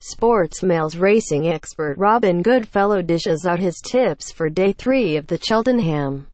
Sports Mail's racing expert Robin Goodfellow dishes out his tips for Day 3 of the Cheltenham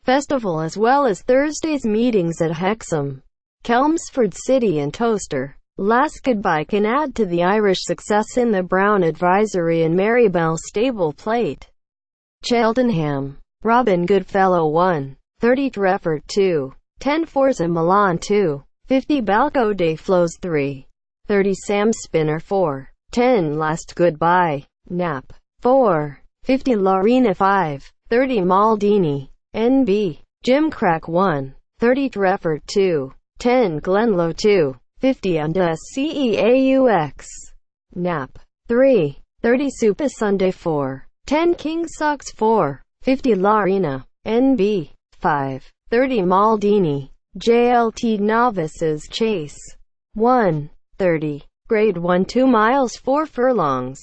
Festival as well as Thursday's meetings at Hexham, Chelmsford City and Towcester. Last Goodbye can add to the Irish success in the Brown Advisory and Marybelle Stable Plate. Cheltenham. Robin Goodfellow 1. 30 Treffort 2. 10 Forza Milan 2. 50 Balco des Flots 3. 30 Sam Spinner 4. 10 Last Goodbye, Nap 4. 50 Larina 5. 30 Maldini, NB, Gimcrack 1. 30 Treffort 2. 10 Glenlow 2. 50 Unda Ceaux, Nap 3. 30 Supa Sunday 4. 10 King Sox 4. 50 Larina, NB, 5. 30 Maldini, JLT Novices Chase 1. 30. Grade 1 2 miles 4 furlongs.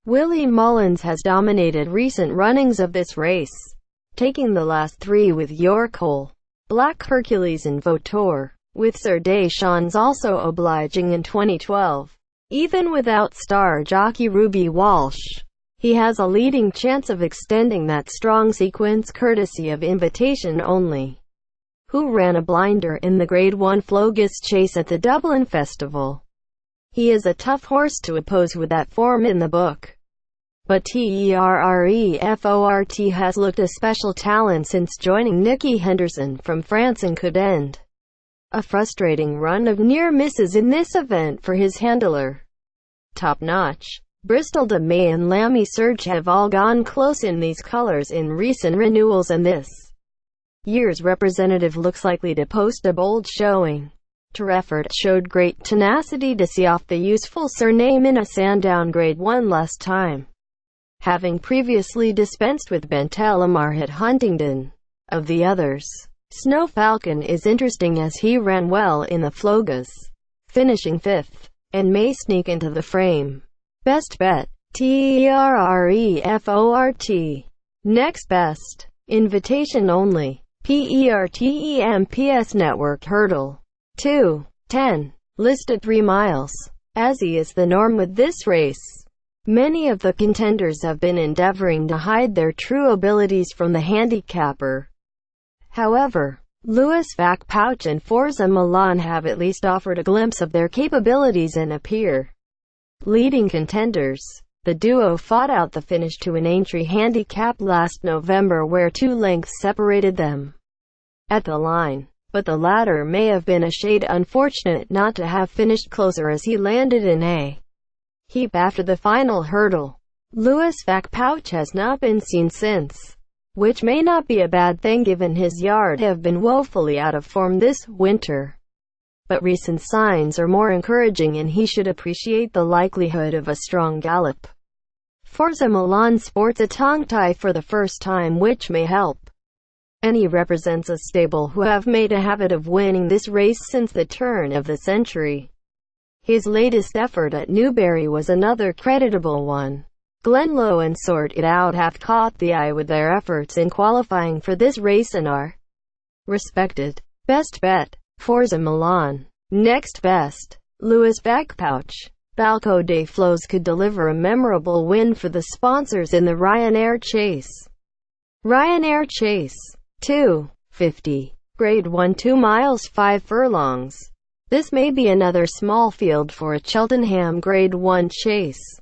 Willie Mullins has dominated recent runnings of this race, taking the last 3 with York Hole, Black Hercules and Vautour, with Sir Deschamps also obliging in 2012. Even without star jockey Ruby Walsh, he has a leading chance of extending that strong sequence courtesy of Invitation Only, who ran a blinder in the Grade 1 Flogas Chase at the Dublin Festival. He is a tough horse to oppose with that form in the book. But Treffort has looked a special talent since joining Nicky Henderson from France and could end a frustrating run of near misses in this event for his handler. Top notch. Bristol de May and Lammy Surge have all gone close in these colors in recent renewals, and this year's representative looks likely to post a bold showing. Treffort showed great tenacity to see off the useful surname in a Sandown Grade 1 last time, having previously dispensed with Bentelemar at Huntingdon. Of the others, Snow Falcon is interesting as he ran well in the Flogas, finishing 5th, and may sneak into the frame. Best bet, Treffort. Next best, Invitation Only, PERTEMPS Network Hurdle 2. 10. Listed 3 miles. As is the norm with this race, many of the contenders have been endeavoring to hide their true abilities from the handicapper. However, Lewis Vac Pouch and Forza Milan have at least offered a glimpse of their capabilities and appear leading contenders. The duo fought out the finish to an Aintree handicap last November where 2 lengths separated them at the line, but the latter may have been a shade unfortunate not to have finished closer as he landed in a heap after the final hurdle. Lewis Vac Pouch has not been seen since, which may not be a bad thing given his yard have been woefully out of form this winter. But recent signs are more encouraging and he should appreciate the likelihood of a strong gallop. Forza Milan sports a tongue tie for the first time, which may help, and he represents a stable who have made a habit of winning this race since the turn of the century. His latest effort at Newbury was another creditable one. Glenlow and Sort It Out have caught the eye with their efforts in qualifying for this race and are respected. Best bet, Forza Milan. Next best, Lewis Vac Pouch. Balco des Flots could deliver a memorable win for the sponsors in the Ryanair Chase. Ryanair Chase 2. 50. Grade 1 2 miles 5 furlongs. This may be another small field for a Cheltenham Grade 1 chase,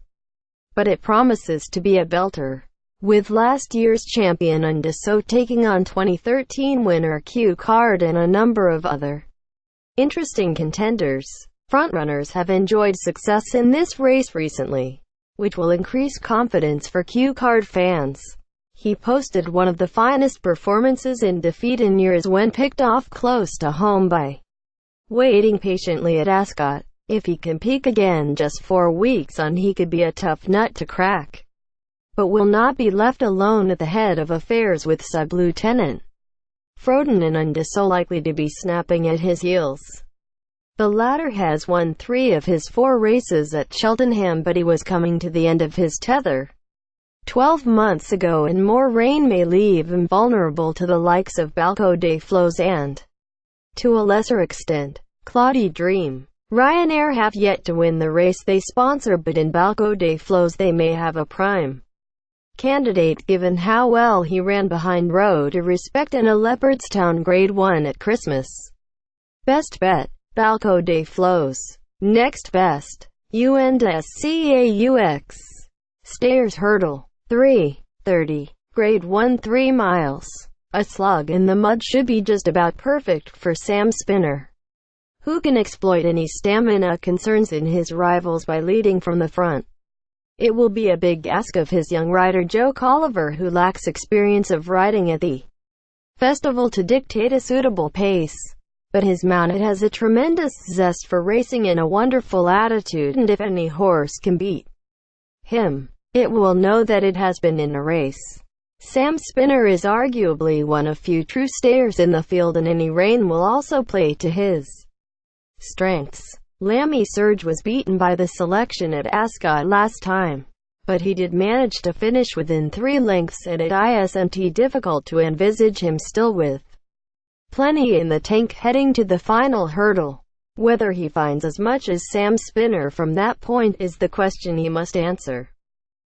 but it promises to be a belter, with last year's champion Undeso taking on 2013 winner Q Card and a number of other interesting contenders. Frontrunners have enjoyed success in this race recently, which will increase confidence for Q Card fans. He posted one of the finest performances in defeat in years when picked off close to home by waiting patiently at Ascot. If he can peak again just 4 weeks on, he could be a tough nut to crack, but will not be left alone at the head of affairs with Sub-Lieutenant Frodon and Undeso likely to be snapping at his heels. The latter has won 3 of his 4 races at Cheltenham, but he was coming to the end of his tether 12 months ago, and more rain may leave him vulnerable to the likes of Balco des Flots and To a lesser extent, Claudie Dream. Ryanair have yet to win the race they sponsor, but in Balco des Flots they may have a prime candidate given how well he ran behind Road to Respect in a Leopardstown Grade 1 at Christmas. Best bet, Balco des Flots. Next best, UNDSCAUX. Stayers Hurdle. 3:30. Grade 1 3 miles. A slug in the mud should be just about perfect for Sam Spinner, who can exploit any stamina concerns in his rivals by leading from the front. It will be a big ask of his young rider Joe Colliver, who lacks experience of riding at the festival, to dictate a suitable pace. But his mount has a tremendous zest for racing and a wonderful attitude, and if any horse can beat him, it will know that it has been in a race. Sam Spinner is arguably one of few true stayers in the field, and any rain will also play to his strengths. Lammy Surge was beaten by the selection at Ascot last time, but he did manage to finish within 3 lengths, and it isn't difficult to envisage him still with plenty in the tank heading to the final hurdle. Whether he finds as much as Sam Spinner from that point is the question he must answer.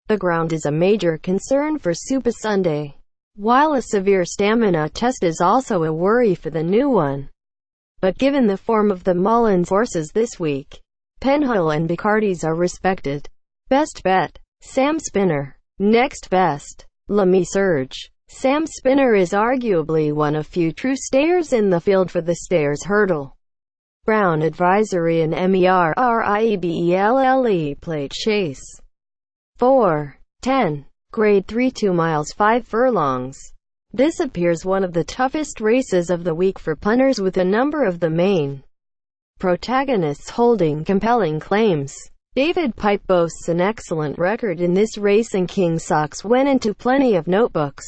The ground is a major concern for Super Sunday, while a severe stamina test is also a worry for the new one. But given the form of the Mullins horses this week, Penhull and Bacardi's are respected. Best bet, Sam Spinner. Next best, Lammy Surge. Sam Spinner is arguably one of few true stayers in the field for the Stayers Hurdle. Brown Advisory and MERRIEBELLE Plate Chase. 4:10. Grade 3 2 miles 5 furlongs. This appears one of the toughest races of the week for punters, with a number of the main protagonists holding compelling claims. David Pipe boasts an excellent record in this race, and King Sox went into plenty of notebooks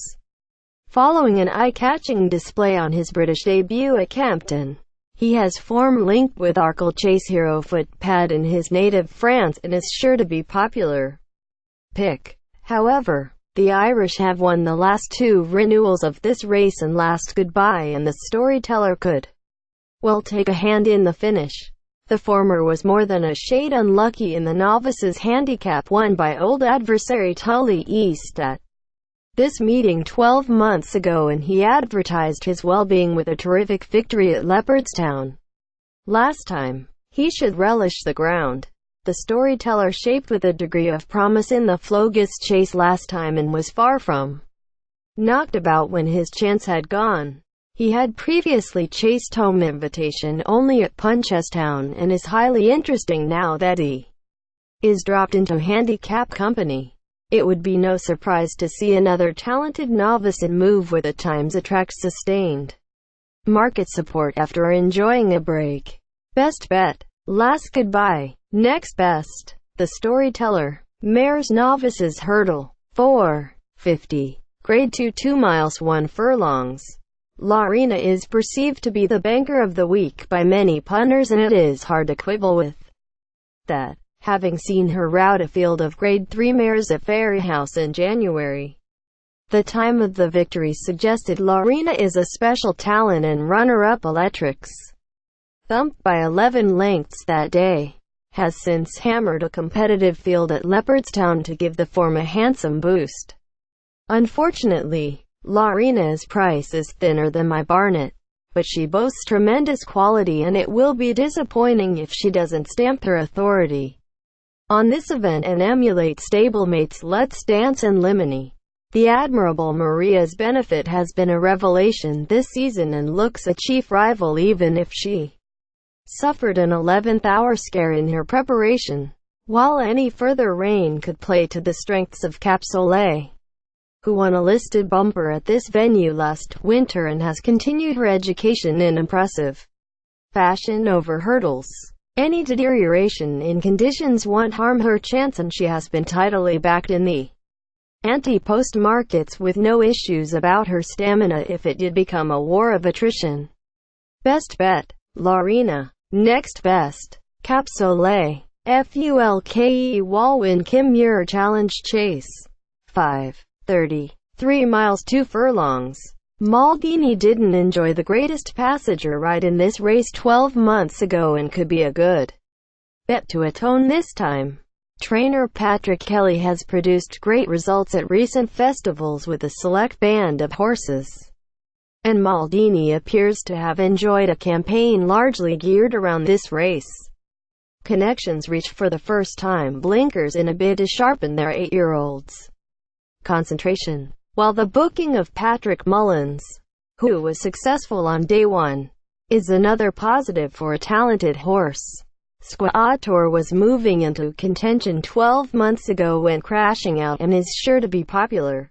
following an eye-catching display on his British debut at Campden. He has form linked with Arkle Chase Hero Footpad in his native France, and is sure to be popular pick. However, the Irish have won the last 2 renewals of this race and Last Goodbye, and the Storyteller could well take a hand in the finish. The former was more than a shade unlucky in the novices' handicap won by old adversary Tully East at this meeting 12 months ago, and he advertised his well-being with a terrific victory at Leopardstown last time. He should relish the ground. The Storyteller shaped with a degree of promise in the Flogas Chase last time, and was far from knocked about when his chance had gone. He had previously chased Home Invitation only at Punchestown, and is highly interesting now that he is dropped into handicap company. It would be no surprise to see another talented novice in move where the times attract sustained market support after enjoying a break. Best bet, Last Goodbye. Next best, The Storyteller. Mares Novices Hurdle. 4:50. Grade 2 2 miles 1 furlongs. Larina is perceived to be the banker of the week by many punters, and it is hard to quibble with that, having seen her rout a field of Grade 3 mares at Fairyhouse in January. The time of the victory suggested Larina is a special talent, and runner-up Electrics, thumped by 11 lengths that day, has since hammered a competitive field at Leopardstown to give the form a handsome boost. Unfortunately, Larina's price is thinner than my Barnet, but she boasts tremendous quality, and it will be disappointing if she doesn't stamp her authority on this event and emulate stablemates Let's Dance and Limini. The admirable Maria's Benefit has been a revelation this season and looks a chief rival, even if she suffered an 11th-hour scare in her preparation. While any further rain could play to the strengths of Cap Soleil, who won a listed bumper at this venue last winter and has continued her education in impressive fashion over hurdles. Any deterioration in conditions won't harm her chance, and she has been tidily backed in the anti-post markets with no issues about her stamina if it did become a war of attrition. Best bet, Larina. Next best, Cap Soleil. FULKE Walwyn Kim Muir Challenge Chase. 5:30. 3 miles 2 furlongs. Maldini didn't enjoy the greatest passenger ride in this race 12 months ago and could be a good bet to atone this time. Trainer Patrick Kelly has produced great results at recent festivals with a select band of horses, and Maldini appears to have enjoyed a campaign largely geared around this race. Connections reach for the first time blinkers in a bid to sharpen their 8-year-olds' concentration, while the booking of Patrick Mullins, who was successful on day one, is another positive for a talented horse. Squator was moving into contention 12 months ago when crashing out and is sure to be popular.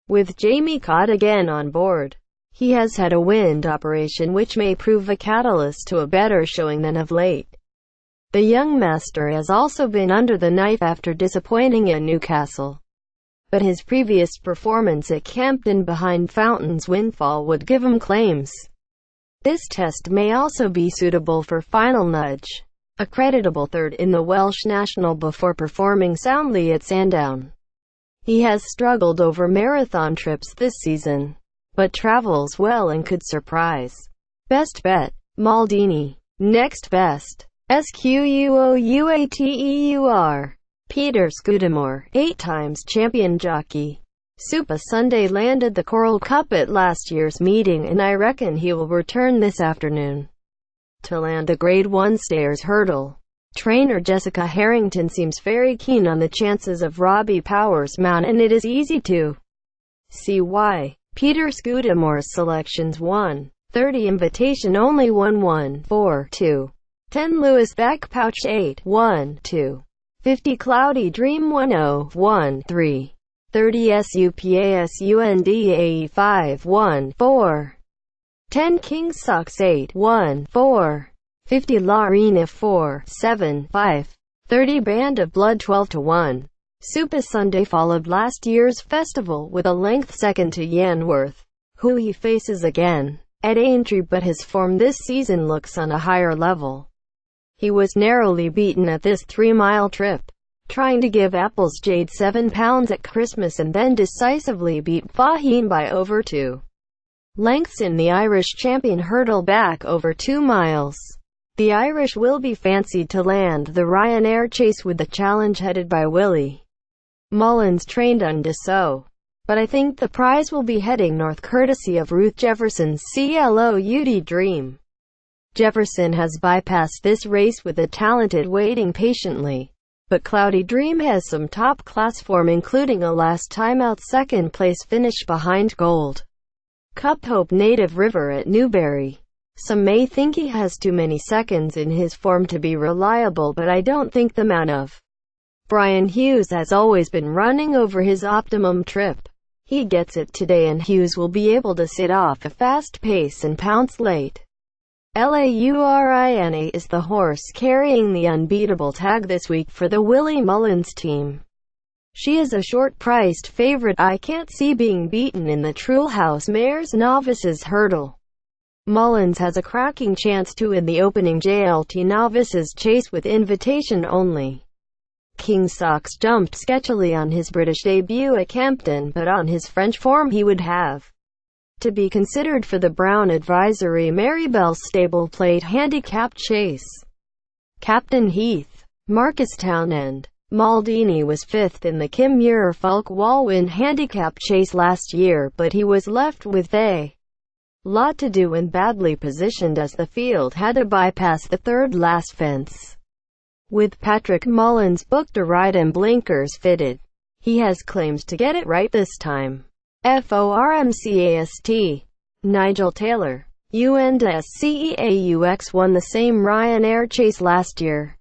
With Jamie Cott again on board, he has had a wind operation which may prove a catalyst to a better showing than of late. The young master has also been under the knife after disappointing at Newcastle, but his previous performance at Campden behind Fountain's windfall would give him claims. This test may also be suitable for Final Nudge, a creditable third in the Welsh National before performing soundly at Sandown. He has struggled over marathon trips this season, but travels well and could surprise. Best bet, Maldini. Next best, Squouateur. Peter Scudamore, 8 times champion jockey. Supa Sunday landed the Coral Cup at last year's meeting and I reckon he will return this afternoon to land a Grade 1 Stayers hurdle. Trainer Jessica Harrington seems very keen on the chances of Robbie Power's mount and it is easy to see why. Peter Scudamore's selections 1:30 Invitation Only 1-1-4-2. 10 Lewis Back Pouch 8-1-2. 50 Cloudy Dream 1-0-1-3. 30 SUPASUNDAE 5-1-4. 10 King Sox 8-1-4. 50 La Arena 4-7-5. 30 Band of Blood 12-1. Supa Sunday followed last year's festival with a length second to Yanworth, who he faces again at Aintree, but his form this season looks on a higher level. He was narrowly beaten at this 3-mile trip, trying to give Apple's Jade 7 pounds at Christmas and then decisively beat Faheen by over 2 lengths in the Irish Champion hurdle back over 2 miles. The Irish will be fancied to land the Ryanair chase with the challenge headed by Willie Mullins trained on Dassault, but I think the prize will be heading north courtesy of Ruth Jefferson's Cloud Dream. Jefferson has bypassed this race with a talented waiting patiently, but Cloudy Dream has some top-class form including a last-time-out second-place finish behind Gold Cup hope Native River at Newbury. Some may think he has too many seconds in his form to be reliable, but I don't think the man of Brian Hughes has always been running over his optimum trip. He gets it today and Hughes will be able to sit off a fast pace and pounce late. Laurina is the horse carrying the unbeatable tag this week for the Willie Mullins team. She is a short-priced favorite I can't see being beaten in the True House Mares Novices hurdle. Mullins has a cracking chance to win the opening JLT Novices chase with invitation only. King Sox jumped sketchily on his British debut at Campden, but on his French form he would have to be considered for the Brown Advisory Marybelle Stable Plate Handicap Chase. Captain Heath, Marcus Townend. Maldini was 5th in the Kim Muir-Falk Walwyn Handicap Chase last year, but he was left with a lot to do and badly positioned as the field had to bypass the third last fence. With Patrick Mullins booked a ride and blinkers fitted, he has claims to get it right this time. FORMCAST. Nigel Taylor. UNDSCEAUX won the same Ryanair chase last year,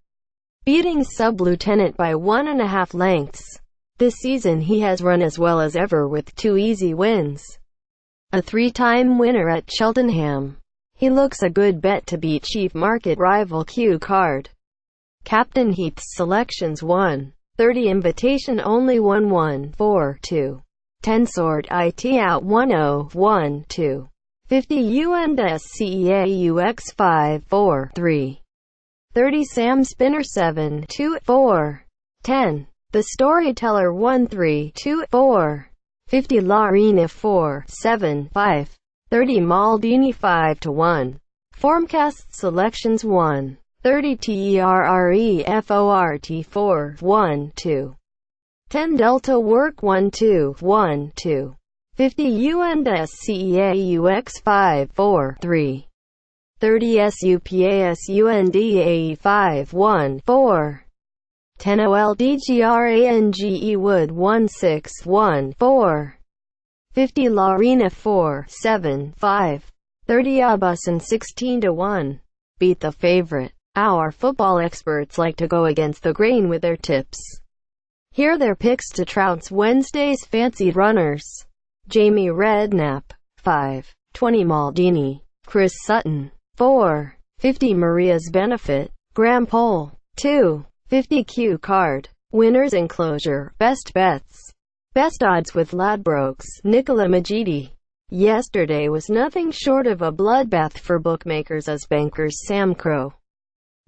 beating Sub-Lieutenant by 1.5 lengths. This season he has run as well as ever with 2 easy wins. A 3-time winner at Cheltenham. He looks a good bet to beat chief market rival Q Card. Captain Heath's selections 1:30 Invitation Only 1-1-4-2. 10 Sword IT Out 1-0-1-2. 50 UNDSCEAUX 5-4-3. 30 Sam Spinner 7-2-4. 10 The Storyteller 1-3-2-4. 50 Larina 4, 7, 5. 30 Maldini 5-1. Formcast selections 1. 30 Terrefort 4, 1, 2. 10 Delta Work 1, 2, 1, 2. 50 UNDSCEAUX 5, 4, 3. 30 SUPASUNDAE 5, 1, 4. 10 OLDGRANGE Wood 1, 6, 1, 4. 50 Larina 4, 7, 5. 30 Abusin 16-1. Beat the favorite. Our football experts like to go against the grain with their tips. Here are their picks to trounce Wednesday's fancied runners. Jamie Redknapp, 5. 20 Maldini. Chris Sutton, 4. 50 Maria's Benefit. Graham Pole, 2. 50 Q Card. Winners Enclosure. Best Bets. Best Odds with Ladbrokes. Nicola Majidi. Yesterday was nothing short of a bloodbath for bookmakers as bankers Sam Crow,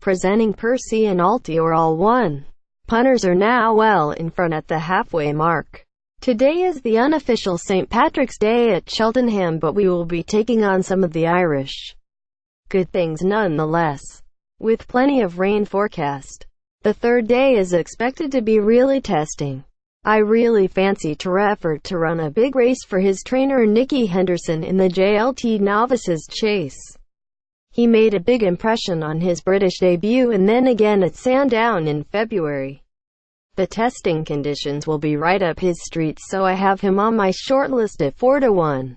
presenting Percy and Altior all won. Punters are now well in front at the halfway mark. Today is the unofficial St. Patrick's Day at Cheltenham, but we will be taking on some of the Irish. Good things nonetheless. With plenty of rain forecast. The third day is expected to be really testing. I really fancy Terrefort to run a big race for his trainer Nicky Henderson in the JLT Novices Chase. He made a big impression on his British debut and then again at Sandown in February. The testing conditions will be right up his street, so I have him on my shortlist at 4-1.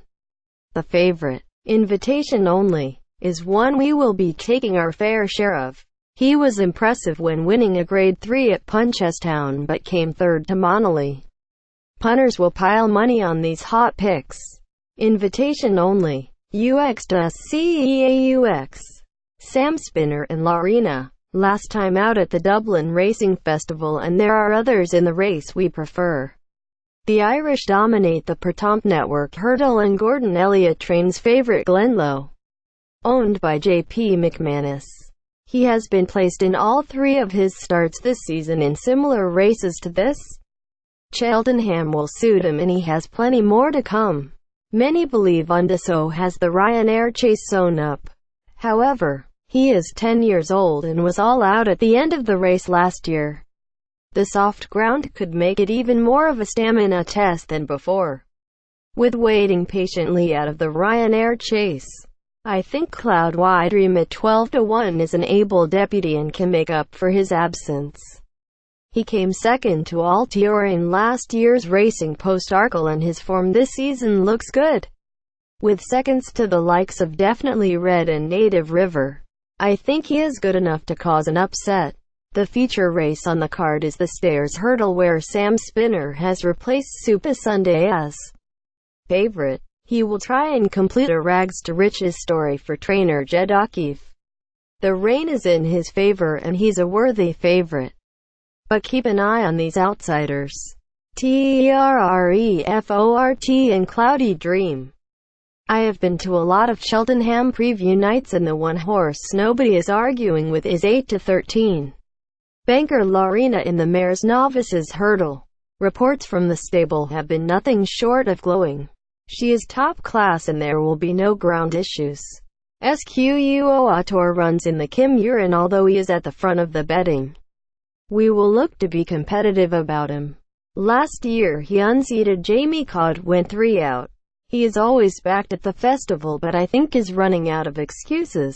The favorite, Invitation Only, is one we will be taking our fair share of. He was impressive when winning a Grade 3 at Punchestown but came third to Monolly. Punters will pile money on these hot picks. Invitation Only, UX-CEAUX, Sam Spinner and Larina, last time out at the Dublin Racing Festival, and there are others in the race we prefer. The Irish dominate the Pertomp Network hurdle and Gordon Elliott trains favourite Glenlow, owned by J.P. McManus. He has been placed in all three of his starts this season in similar races to this. Cheltenham will suit him and he has plenty more to come. Many believe Undeso has the Ryanair chase sewn up. However, he is 10 years old and was all out at the end of the race last year. The soft ground could make it even more of a stamina test than before. With waiting patiently out of the Ryanair chase, I think Cloudwide Dream at 12-1 is an able deputy and can make up for his absence. He came second to Altior in last year's Racing Post Arkle and his form this season looks good. With seconds to the likes of Definitely Red and Native River, I think he is good enough to cause an upset. The feature race on the card is the Stairs Hurdle, where Sam Spinner has replaced Super Sunday as favorite. He will try and complete a rags to riches story for trainer Jed O'Keefe. The rain is in his favor and he's a worthy favorite. But keep an eye on these outsiders. Terrefort and Cloudy Dream. I have been to a lot of Cheltenham preview nights and the one horse nobody is arguing with is 8-13. Banker Larina in the Mare's Novices Hurdle. Reports from the stable have been nothing short of glowing. She is top class and there will be no ground issues. Squo Autor runs in the Kim Urin, although he is at the front of the betting. We will look to be competitive about him. Last year he unseated Jamie Codd, went 3 out. He is always backed at the festival but I think is running out of excuses.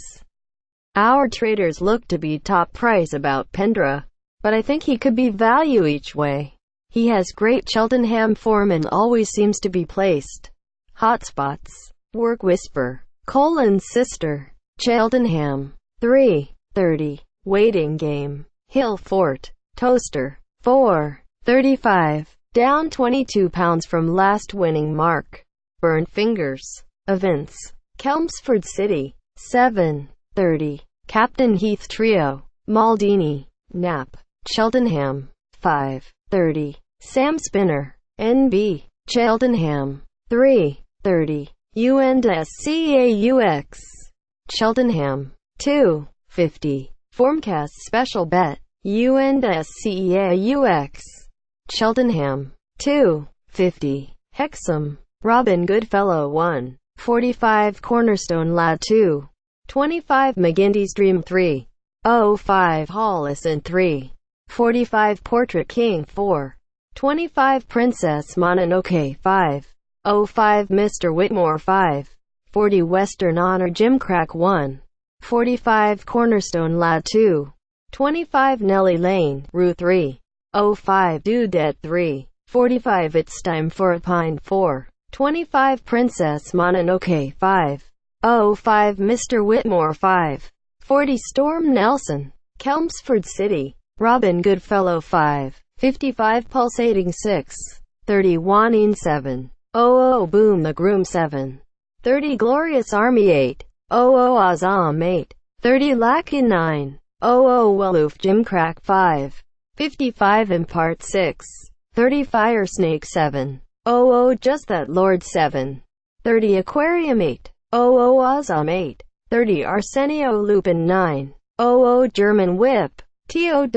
Our traders look to be top price about Pendra, but I think he could be value each way. He has great Cheltenham form and always seems to be placed. Hotspots. Work Whisper. Colin's Sister. Cheltenham. 3:30. Waiting Game. Hill Fort. Toaster. 4:35. Down £22 from last winning mark. Burnt Fingers. Events. Chelmsford City. 7:30. Captain Heath Trio. Maldini. Nap. Cheltenham. 5:30. Sam Spinner. NB. Cheltenham. 3:30. UNDSCAUX. Cheltenham. 2:50. Formcast Special Bet. UNDSCAUX. Cheltenham. 2:50. Hexham, Robin Goodfellow 1. 45 Cornerstone Lad 2. 25 McGinty's Dream 3. 05 Hollison 3. 45 Portrait King 4. 25 Princess Mononoke 5. 05 Mr. Whitmore 5. 40 Western Honor Gimcrack 1. 45 Cornerstone Lad 2. 25 Nellie Lane, Rue 3. 05 Dudette 3. 45 It's Time for a Pine 4. 25 Princess Mononoke 5. 05 Mr. Whitmore 5. 40 Storm Nelson, Chelmsford City, Robin Goodfellow 5. 55 Pulsating 6. 30 Wanine 7. 00 Boom the Groom 7. 30 Glorious Army 8. 00 Azam 8. 30 Lakin 9. 00 Welloof Gimcrack 5. 55 Impart 6. 30 Fire Snake 7. 00 Just That Lord 7. 30 Aquarium 8. 00 Azam 8. 30 Arsenio Lupin 9. 00 German Whip, TOWCESTER.